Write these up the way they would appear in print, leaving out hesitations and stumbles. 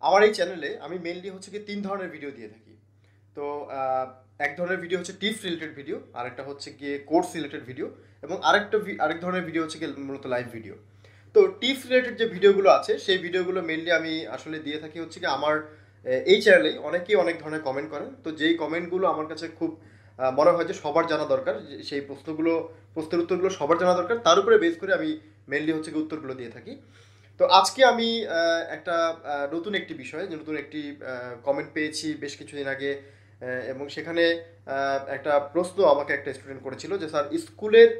আমার এই চ্যানেলে আমি মেইনলি হচ্ছে কি ৩ ধরনের ভিডিও দিয়ে থাকি। তো এক ধরনের ভিডিও হচ্ছে টিপস রিলেটেড ভিডিও, আরেকটা হচ্ছে গিয়ে কোর্স রিলেটেড ভিডিও, এবং আরেক ধরনের ভিডিও হচ্ছে গিয়ে মূলত লাইভ ভিডিও। তো টিপস রিলেটেড যে ভিডিওগুলো আছে সেই ভিডিওগুলো মেইনলি আমি আসলে দিয়ে থাকি হচ্ছে কি আমার এই চ্যানেলেই অনেকেই অনেক ধরনের কমেন্ট করেন। তো যেই কমেন্টগুলো আমার কাছে খুব মনে হয় যে সবার জানা দরকার, সেই প্রশ্নের উত্তরগুলো সবার জানা দরকার, তার উপরে বেস করে আমি মেইনলি হচ্ছে কি উত্তরগুলো দিয়ে থাকি। তো আজকে আমি একটা নতুন একটি বিষয়, যে নতুন একটি কমেন্ট পেয়েছি বেশ কিছুদিন আগে, এবং সেখানে একটা প্রশ্ন আমাকে একটা স্টুডেন্ট করেছিল যে স্যার স্কুলের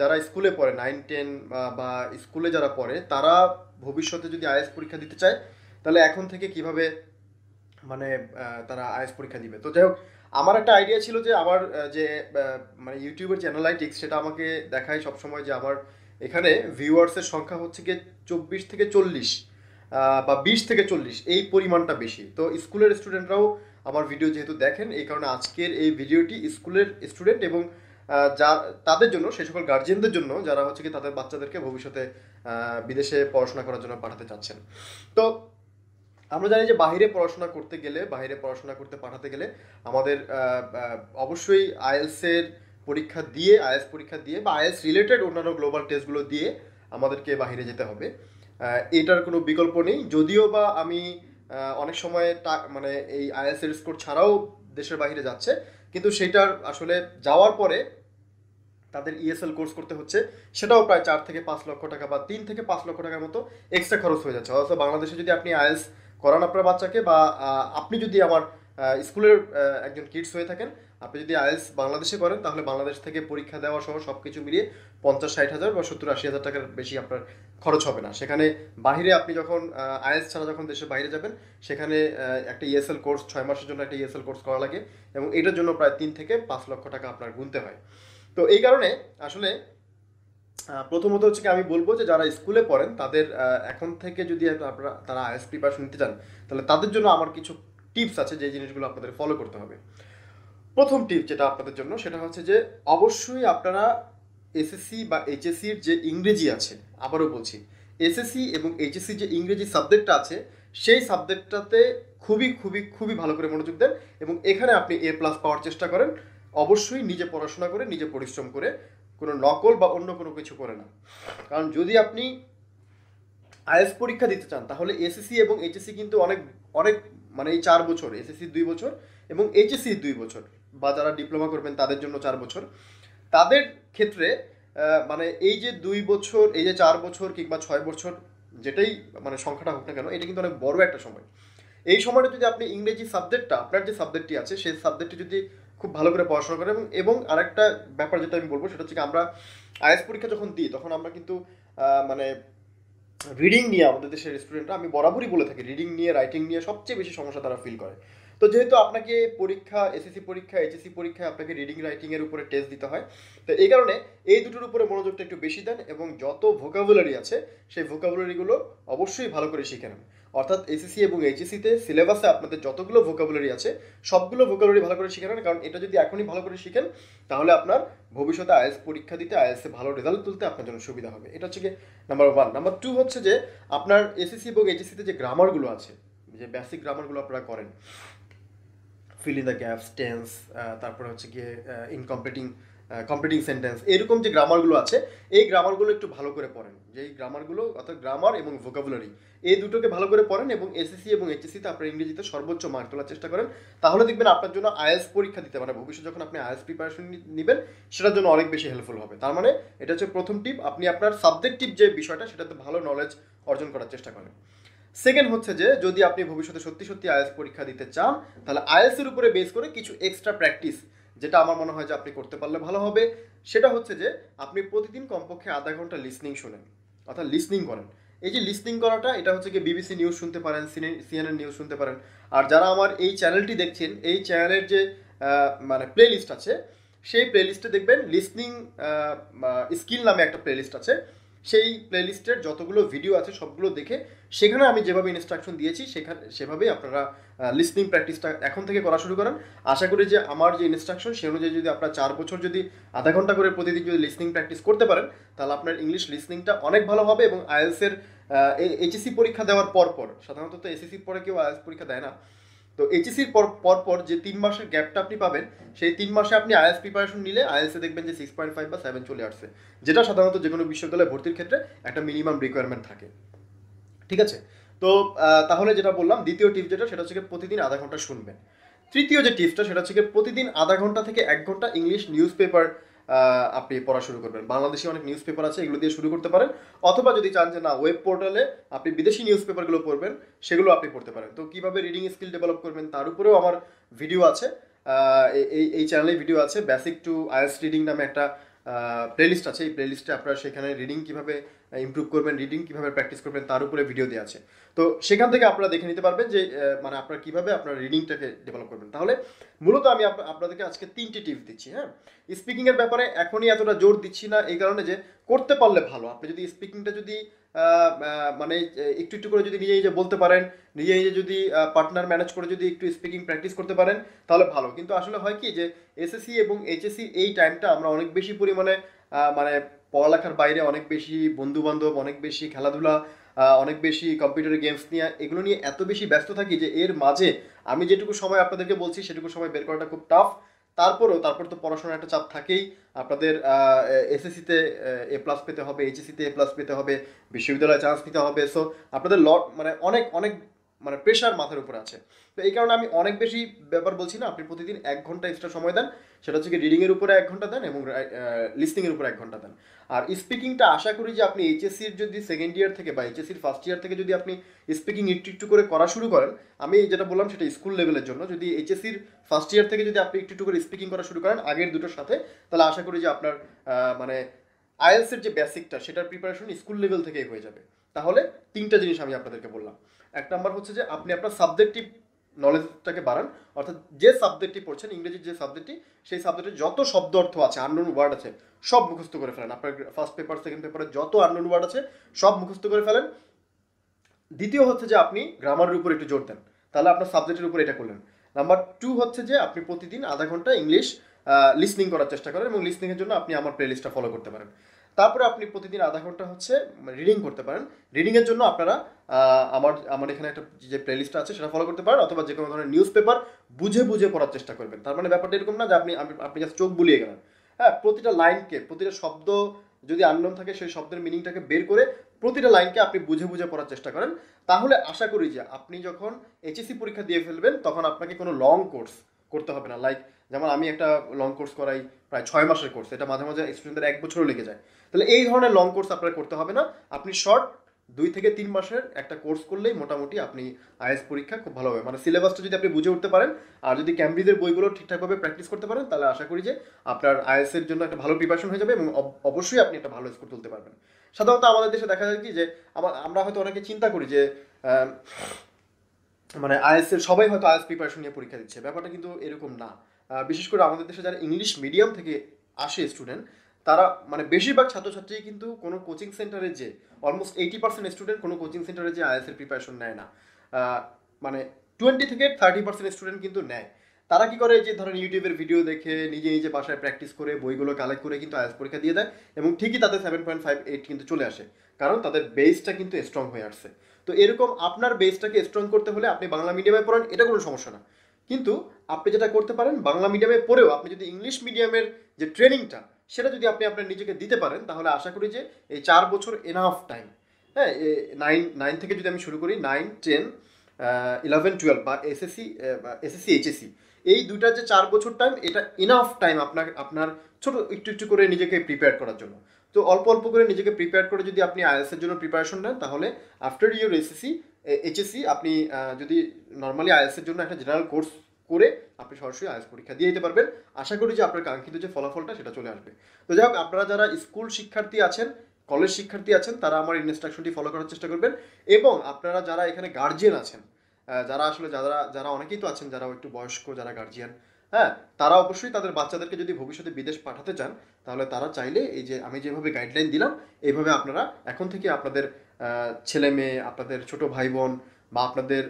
যারা স্কুলে পড়ে 9-10 বা স্কুলে যারা পড়ে তারা ভবিষ্যতে যদি আইএস পরীক্ষা দিতে চায় তাহলে এখন থেকে কিভাবে মানে তারা আইএস পরীক্ষা দিবে। তো যাই হোক, আমার একটা আইডিয়া ছিল যে আমার যে মানে ইউটিউবের যে অ্যানালাইটিক্স সেটা আমাকে দেখায় সবসময় যে আমার এখানে ভিউয়ার্সের সংখ্যা হচ্ছে গিয়ে 24 থেকে 40 বা 20 থেকে 40 এই পরিমাণটা বেশি। তো স্কুলের স্টুডেন্টরাও আমার ভিডিও যেহেতু দেখেন, এই কারণে আজকের এই ভিডিওটি স্কুলের স্টুডেন্ট এবং যা তাদের জন্য, সেই সকল গার্জিয়ানদের জন্য যারা হচ্ছে কি তাদের বাচ্চাদেরকে ভবিষ্যতে বিদেশে পড়াশোনা করার জন্য পাঠাতে চাচ্ছেন। তো আমরা জানি যে বাইরে পড়াশোনা করতে পাঠাতে গেলে আমাদের অবশ্যই আইএলস পরীক্ষা দিয়ে বা আইএলস রিলেটেড অন্যান্য গ্লোবাল টেস্টগুলো দিয়ে আমাদেরকে বাইরে যেতে হবে। এটার কোনো বিকল্প নেই। যদিও বা আমি অনেক সময় মানে এই আইএলস এর স্কোর ছাড়াও দেশের বাইরে যাচ্ছে, কিন্তু সেটার আসলে যাওয়ার পরে তাদের ইএসএল কোর্স করতে হচ্ছে, সেটাও প্রায় 4 থেকে 5 লক্ষ টাকা বা 3 থেকে 5 লক্ষ টাকার মতো এক্সট্রা খরচ হয়ে যাচ্ছে। অথচ বাংলাদেশে যদি আপনি আইএলস করান আপনার বাচ্চাকে, বা আপনি যদি আমার স্কুলের একজন কিডস হয়ে থাকেন, আপনি যদি আইএলস বাংলাদেশে করেন তাহলে বাংলাদেশ থেকে পরীক্ষা দেওয়া সহ সব কিছু মিলিয়ে 50-60 হাজার বা 70-80 হাজার টাকার বেশি আপনার খরচ হবে না। সেখানে বাহিরে আপনি যখন আইএলস ছাড়া যখন দেশের বাইরে যাবেন, সেখানে একটা ইএসএল কোর্স 6 মাসের জন্য একটা ইএসএল কোর্স করা লাগে, এবং এটার জন্য প্রায় 3 থেকে 5 লক্ষ টাকা আপনার গুনতে হয়। তো এই কারণে আসলে প্রথমত হচ্ছে কি আমি বলবো যে যারা স্কুলে পড়েন তাদের এখন থেকে যদি তারা আইএলটিএস প্রিপারেশন নিতে চান, তাহলে তাদের জন্য আমার কিছু টিপস আছে যে জিনিসগুলো আপনাদের ফলো করতে হবে। প্রথম টিপ যেটা আপনাদের জন্য সেটা হচ্ছে যে অবশ্যই আপনারা এসএসসি বা এইচএসসির যে ইংরেজি আছে, আবারও বলছি, এসএসসি এবং এইচএসসি যে ইংরেজি সাবজেক্টটা আছে সেই সাবজেক্টটাতে খুবই খুবই খুবই ভালো করে মনোযোগ দেন, এবং এখানে আপনি A+ পাওয়ার চেষ্টা করেন। অবশ্যই নিজে পড়াশোনা করে, নিজে পরিশ্রম করে, কোনো নকল বা অন্য কোনো কিছু করে না। কারণ যদি আপনি আইএলটিএস পরীক্ষা দিতে চান তাহলে এসএসসি এবং এইচএসসি কিন্তু অনেক অনেক মানে এই 4 বছর, এসএসসি 2 বছর এবং এইচএসসি 2 বছর, বা যারা ডিপ্লোমা করবেন তাদের জন্য 4 বছর, তাদের ক্ষেত্রে মানে এই যে 2 বছর, এই যে 4 বছর কিংবা 6 বছর, যেটাই মানে সংখ্যাটা হোক না কেন, এটা কিন্তু অনেক বড় একটা সময়। এই সময়টা যদি আপনি ইংরেজি সাবজেক্টটা, আপনার যে সাবজেক্টটি আছে সেই সাবজেক্টটি যদি খুব ভালো করে পড়াশোনা করেন, এবং আরেকটা ব্যাপার যেটা আমি বলবো সেটা হচ্ছে আমরা আইএলটিএস পরীক্ষা যখন দিই তখন আমরা কিন্তু মানে রিডিং নিয়ে, আমাদের দেশের স্টুডেন্টরা, আমি বরাবরই বলে থাকি, রিডিং নিয়ে রাইটিং নিয়ে সবচেয়ে বেশি সমস্যা তারা ফিল করে। তো যেহেতু আপনাকে পরীক্ষা, এসএসসি পরীক্ষা, এইচএসসি পরীক্ষায় আপনাকে রিডিং রাইটিং এর উপরে টেস্ট দিতে হয়, তো এই কারণে এই দুটোর উপরে মনোযোগটা একটু বেশি দেন, এবং যত ভোকাবুলারি আছে সেই ভোকাবুলারিগুলো অবশ্যই ভালো করে শিখে নেন। অর্থাৎ এসএসসি এবং এইচএসসিতে সিলেবাসে আপনাদের যতগুলো ভোকাবুলারি আছে সবগুলো ভোকাবুলারি ভালো করে শিখে নেন, কারণ এটা যদি এখনই ভালো করে শিখেন তাহলে আপনার ভবিষ্যতে আইএলটিএস পরীক্ষা দিতে, আইএলটিএসে ভালো রেজাল্ট তুলতে আপনার জন্য সুবিধা হবে। এটা হচ্ছে কি নাম্বার 1। নাম্বার 2 হচ্ছে যে আপনার এসএসসি এবং এইচএসসিতে যে গ্রামারগুলো আছে, যে বেসিক গ্রামারগুলো আপনারা করেন, fill in the gaps, tense, তারপরে হচ্ছে গিয়ে ইনকমপ্লিটিং কমপ্লিটিং সেন্টেন্স, এরকম যে গ্রামারগুলো আছে এই গ্রামারগুলো একটু ভালো করে পড়েন। যেই গ্রামারগুলো, অর্থাৎ গ্রামার এবং ভোকাবুলারি, এই দুটোকে ভালো করে পড়েন, এবং এসএসসি এবং এইচএসসিতে আপনার ইংরেজিতে সর্বোচ্চ মার্ক তোলার চেষ্টা করেন। তাহলে দেখবেন আপনার জন্য আইএলটিএস পরীক্ষা দিতে, মানে ভবিষ্যতে যখন আপনি আইএলটিএস প্রিপারেশন নেবেন সেটার জন্য অনেক বেশি হেল্পফুল হবে। তার মানে এটা হচ্ছে প্রথম টিপ, আপনি আপনার সাবজেক্টিভ যে বিষয়টা সেটাতে ভালো নলেজ অর্জন করার চেষ্টা করেন। সেকেন্ড হচ্ছে যে যদি আপনি ভবিষ্যতে সত্যি সত্যি আইএলটিএস পরীক্ষা দিতে চান তাহলে আইএলটিএস এর উপরে বেস করে কিছু এক্সট্রা প্র্যাকটিস, যেটা আমার মনে হয় যে আপনি করতে পারলে ভালো হবে, সেটা হচ্ছে যে আপনি প্রতিদিন কমপক্ষে আধা ঘন্টা লিসনিং শোনেন, অর্থাৎ লিসনিং করেন। এই যে লিসনিং করাটা, এটা হচ্ছে কি বিবিসি নিউজ শুনতে পারেন, সিএনএন নিউজ শুনতে পারেন। আর যারা আমার এই চ্যানেলটি দেখছেন, এই চ্যানেলের যে মানে প্লে লিস্ট আছে, সেই প্লে লিস্টে দেখবেন লিসনিং স্কিল নামে একটা প্লে লিস্ট আছে। সেই প্লেলিস্টের যতগুলো ভিডিও আছে সবগুলো দেখে সেখানে আমি যেভাবে ইনস্ট্রাকশন দিয়েছি সেভাবেই আপনারা লিসনিং প্র্যাকটিসটা এখন থেকে করা শুরু করেন। আশা করি যে আমার যে ইনস্ট্রাকশন সে অনুযায়ী যদি আপনারা 4 বছর যদি আধা ঘন্টা করে প্রতিদিন যদি লিসনিং প্র্যাকটিস করতে পারেন, তাহলে আপনার ইংলিশ লিসনিংটা অনেক ভালো হবে। এবং আইএলসের এইচএসসি পরীক্ষা দেওয়ার পর সাধারণত তো এসএসসির পরে কেউ আইএলস পরীক্ষা দেয় না, তো এইচএসসির পর যে 3 মাসের গ্যাপটা আপনি পাবেন, সেই 3 মাসে আপনি আইএলস প্রিপারেশন নিলে আইএলসে দেখবেন যে 6.5 বা 7 চলে আসছে, যেটা সাধারণত যে কোনো বিশ্ববিদ্যালয়ে ভর্তির ক্ষেত্রে একটা মিনিমাম রিকোয়ারমেন্ট থাকে। ঠিক আছে? তো তাহলে যেটা বললাম, দ্বিতীয় টিপ যেটা, সেটা হচ্ছে প্রতিদিন আধা ঘন্টা শুনবেন। তৃতীয় যে টিপসটা, সেটা হচ্ছে প্রতিদিন আধা ঘন্টা থেকে 1 ঘন্টা ইংলিশ নিউজ পেপার আপনি পড়া শুরু করবেন। বাংলাদেশি অনেক নিউজ পেপার আছে, এগুলো দিয়ে শুরু করতে পারেন। অথবা যদি চান যে না, ওয়েব পোর্টালে আপনি বিদেশি নিউজ পেপারগুলো পড়বেন, সেগুলো আপনি পড়তে পারেন। তো কীভাবে রিডিং স্কিল ডেভেলপ করবেন তার উপরেও আমার ভিডিও আছে, এই চ্যানেলে ভিডিও আছে। বেসিক টু আইএলটিএস রিডিং নামে একটা প্লেলিস্ট আছে। এই প্লেলিস্টে আপনারা সেখানে রিডিং কীভাবে ইমপ্রুভ করবেন, রিডিং কীভাবে প্র্যাকটিস করবেন তার উপরে ভিডিও দেওয়া আছে। তো সেখান থেকে আপনারা দেখে নিতে পারবেন যে মানে আপনারা কীভাবে আপনার রিডিংটাকে ডেভেলপ করবেন। তাহলে মূলত আমি আপনাদেরকে আজকে 3টি টিপস দিচ্ছি। হ্যাঁ, স্পিকিংয়ের ব্যাপারে এখনই এতটা জোর দিচ্ছি না, এই কারণে যে করতে পারলে ভালো। আপনি যদি স্পিকিংটা যদি মানে একটু একটু করে যদি নিজে নিজে বলতে পারেন, নিজে নিজে যদি পার্টনার ম্যানেজ করে যদি একটু স্পিকিং প্র্যাকটিস করতে পারেন, তাহলে ভালো। কিন্তু আসলে হয় কি যে এসএসসি এবং এইচএসসি এই টাইমটা আমরা অনেক বেশি পরিমাণে মানে পড়ালেখার বাইরে অনেক বেশি বন্ধু বান্ধব, অনেক বেশি খেলাধুলা, অনেক বেশি কম্পিউটার গেমস নিয়ে, এগুলো নিয়ে এত বেশি ব্যস্ত থাকি যে এর মাঝে আমি যেটুকু সময় আপনাদেরকে বলছি সেটুকু সময় বের করাটা খুব টাফ। তারপর তো পড়াশোনার একটা চাপ থাকেই। আপনাদের এসএসসিতে A+ পেতে হবে, এইচএসসিতে A+ পেতে হবে, বিশ্ববিদ্যালয়ে চান্স নিতে হবে। সো আপনাদের মানে অনেক অনেক মানে প্রেশার মাথার উপরে আছে। তো এই কারণে আমি অনেক বেশি ব্যাপার বলছি না, আপনি প্রতিদিন 1 ঘন্টা এক্সট্রা সময় দেন। সেটা হচ্ছে কি রিডিংয়ের উপরে 1 ঘন্টা দেন এবং লিসনিংয়ের উপরে 1 ঘন্টা দেন। আর স্পিকিংটা আশা করি যে আপনি এইচএসসির যদি সেকেন্ড ইয়ার থেকে বা এইচএসসির ফার্স্ট ইয়ার থেকে যদি আপনি স্পিকিং একটু একটু করে করা শুরু করেন, আমি যেটা বললাম সেটা স্কুল লেভেলের জন্য, যদি এইচএসসির ফার্স্ট ইয়ার থেকে যদি আপনি একটু একটু করে স্পিকিং করা শুরু করেন আগের দুটোর সাথে, তাহলে আশা করি যে আপনার মানে আইএলসের যে বেসিকটা সেটার প্রিপারেশন স্কুল লেভেল থেকেই হয়ে যাবে। তাহলে 3টা জিনিস আমি আপনাদেরকে বললাম। 1 নাম্বার হচ্ছে যে আপনি আপনার সাবজেক্টিভ নলেজটাকে বাড়ান, অর্থাৎ যে সাবজেক্টটি পড়ছেন, ইংরেজির যে সাবজেক্টটি, সেই সাবজেক্টের যত শব্দ অর্থ আছে, আননোন ওয়ার্ড আছে, সব মুখস্থ করে ফেলেন। আপনার ফার্স্ট পেপার সেকেন্ড পেপারে যত আননোন ওয়ার্ড আছে সব মুখস্থ করে ফেলেন। দ্বিতীয় হচ্ছে যে আপনি গ্রামারের উপর একটু জোর দেন, তাহলে আপনার সাবজেক্টের উপর এটা করলেন। নাম্বার 2 হচ্ছে যে আপনি প্রতিদিন আধা ঘন্টা ইংলিশ লিসনিং করার চেষ্টা করেন, এবং লিসনিংয়ের জন্য আপনি আমার প্লেলিস্টটা ফলো করতে পারেন। তারপরে আপনি প্রতিদিন আধা ঘন্টা হচ্ছে রিডিং করতে পারেন। রিডিংয়ের জন্য আপনারা আমার এখানে একটা যে প্লেলিস্টটা আছে সেটা ফলো করতে পারেন, অথবা যে কোনো ধরনের নিউজ পেপার বুঝে বুঝে পড়ার চেষ্টা করবেন। তার মানে ব্যাপারটা এরকম না যে আপনি জাস্ট চোখ বুলিয়ে গেলেন। হ্যাঁ, প্রতিটা লাইনকে, প্রতিটা শব্দ যদি আননোন থাকে সেই শব্দের মিনিংটাকে বের করে প্রতিটা লাইনকে আপনি বুঝে বুঝে পড়ার চেষ্টা করেন। তাহলে আশা করি যে আপনি যখন এইচএসসি পরীক্ষা দিয়ে ফেলবেন তখন আপনাকে কোনো লং কোর্স করতে হবে না। লাইক যেমন আমি একটা লং কোর্স করাই, প্রায় 6 মাসের কোর্স, এটা মাঝে মাঝে স্টুডেন্টদের 1 বছরও লেগে যায়। তাহলে এই ধরনের লং কোর্স আপনার করতে হবে না, আপনি শর্ট 2 থেকে 3 মাসের একটা কোর্স করলেই মোটামুটি আপনি আইএস পরীক্ষা খুব ভালো হবে। মানে সিলেবাসটা যদি আপনি বুঝে উঠতে পারেন, আর যদি ক্যামব্রিজের বইগুলো ঠিকঠাকভাবে প্র্যাকটিস করতে পারেন, তাহলে আশা করি যে আপনার আইএসের জন্য একটা ভালো প্রিপারেশন হয়ে যাবে, এবং অবশ্যই আপনি একটা ভালো স্কোর তুলতে পারবেন। সাধারণত আমাদের দেশে দেখা যায় কি যে আমরা হয়তো অনেকে চিন্তা করি যে মানে আইএসের সবাই হয়তো আইএস প্রিপারেশন নিয়ে পরীক্ষা দিচ্ছে, ব্যাপারটা কিন্তু এরকম না। বিশেষ করে আমাদের দেশে যারা ইংলিশ মিডিয়াম থেকে আসে স্টুডেন্ট, তারা মানে বেশিরভাগ ছাত্রছাত্রী কিন্তু কোনো কোচিং সেন্টারে, যে অলমোস্ট 80% স্টুডেন্ট কোনো কোচিং সেন্টারে যে আইএসের প্রিপারেশন নেয় না। মানে 20 থেকে 30% স্টুডেন্ট কিন্তু নেয়। তারা কি করে, যে ধরেন ইউটিউবের ভিডিও দেখে নিজে নিজে বাসায় প্র্যাকটিস করে বইগুলো কালেক্ট করে কিন্তু আইএলটিএস পরীক্ষা দিয়ে দেয়, এবং ঠিকই তাদের 7.58 কিন্তু চলে আসে, কারণ তাদের বেসটা কিন্তু স্ট্রং হয়ে আসছে। তো এরকম আপনার বেসটাকে স্ট্রং করতে হলে আপনি বাংলা মিডিয়ামে পড়েন, এটা কোনো সমস্যা না। কিন্তু আপনি যেটা করতে পারেন, বাংলা মিডিয়ামে পড়েও আপনি যদি ইংলিশ মিডিয়ামের যে ট্রেনিংটা সেটা যদি আপনি আপনার নিজেকে দিতে পারেন, তাহলে আশা করি যে এই 4 বছর এনাফ টাইম। হ্যাঁ, 9 থেকে যদি আমি শুরু করি, 9, 10, 11, 12 বা এসএসসি এইচএসসি, এই দুইটা যে 4 বছর টাইম, এটা ইনাফ টাইম আপনার ছোট একটু একটু করে নিজেকে প্রিপেয়ার করার জন্য। তো অল্প অল্প করে নিজেকে প্রিপেয়ার করে যদি আপনি আইএলটিএস এর জন্য প্রিপারেশন নেন, তাহলে আফটার ইউর এইচএসসি আপনি যদি নর্মালি আইএলটিএস এর জন্য একটা জেনারেল কোর্স করে আপনি সরাসরি আইএলটিএস পরীক্ষা দিয়ে দিতে পারবেন। আশা করি যে আপনার কাঙ্ক্ষিত যে ফলাফলটা সেটা চলে আসবে। তো যাই হোক, আপনারা যারা স্কুল শিক্ষার্থী আছেন, কলেজ শিক্ষার্থী আছেন, তারা আমার ইনস্ট্রাকশনটি ফলো করার চেষ্টা করবেন। এবং আপনারা যারা এখানে গার্জিয়ান আছেন, যারা আসলে যারা অনেকেই তো আছেন যারা একটু বয়স্ক, যারা গার্জিয়ান, হ্যাঁ, তারা অবশ্যই তাদের বাচ্চাদেরকে যদি ভবিষ্যতে বিদেশ পাঠাতে চান, তাহলে তারা চাইলে এই যে আমি যেভাবে গাইডলাইন দিলাম, এইভাবে আপনারা এখন থেকে আপনাদের ছেলে মেয়ে, আপনাদের ছোট ভাই বোন বা আপনাদের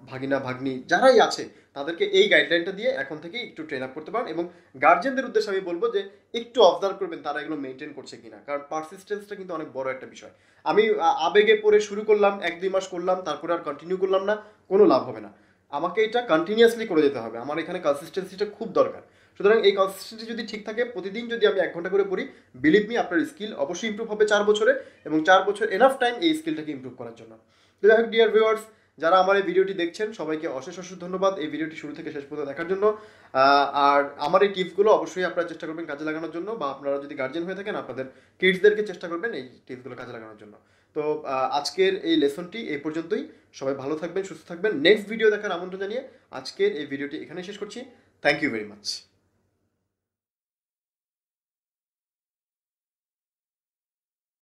ভাগিনা ভাগ্নি যারাই আছে তাদেরকে এই গাইডলাইনটা দিয়ে এখন থেকে একটু ট্রেন আপ করতে পারেন। এবং গার্জেনদের উদ্দেশ্যে আমি বলবো যে একটু অবজার্ভ করবেন তারা এগুলো মেনটেন করছে কিনা, কারণ পারসিস্টেন্সটা কিন্তু অনেক বড় একটা বিষয়। আমি আবেগে পড়ে শুরু করলাম, 1-2 মাস করলাম, তারপরে আর কন্টিনিউ করলাম না, কোনো লাভ হবে না। আমাকে এটা কন্টিনিউয়াসলি করে যেতে হবে, আমার এখানে কনসিস্টেন্সিটা খুব দরকার। সুতরাং এই কনসিস্টেন্সি যদি ঠিক থাকে, প্রতিদিন যদি আমি 1 ঘন্টা করে পড়ি, বিলিভ মি আপনার স্কিল অবশ্যই ইমপ্রুভ হবে 4 বছরে, এবং 4 বছর এনাফ টাইম এই স্কিলটাকে ইমপ্রুভ করার জন্য। তো যাই হোক ডিয়ার ভিউয়ার্স, যারা আমার এই ভিডিওটি দেখছেন সবাইকে অশেষ অশেষ ধন্যবাদ এই ভিডিওটি শুরু থেকে শেষ পর্যন্ত দেখার জন্য। আর আমার এই টিপসগুলো অবশ্যই আপনারা চেষ্টা করবেন কাজে লাগানোর জন্য, বা আপনারা যদি গার্জেন হয়ে থাকেন আপনাদের কিডসদেরকে চেষ্টা করবেন এই টিপসগুলো কাজে লাগানোর জন্য। তো আজকের এই লেসনটি এই পর্যন্তই। সবাই ভালো থাকবেন, সুস্থ থাকবেন। নেক্সট ভিডিও দেখার আমন্ত্রণ জানিয়ে আজকের এই ভিডিওটি এখানে শেষ করছি। Thank you very much.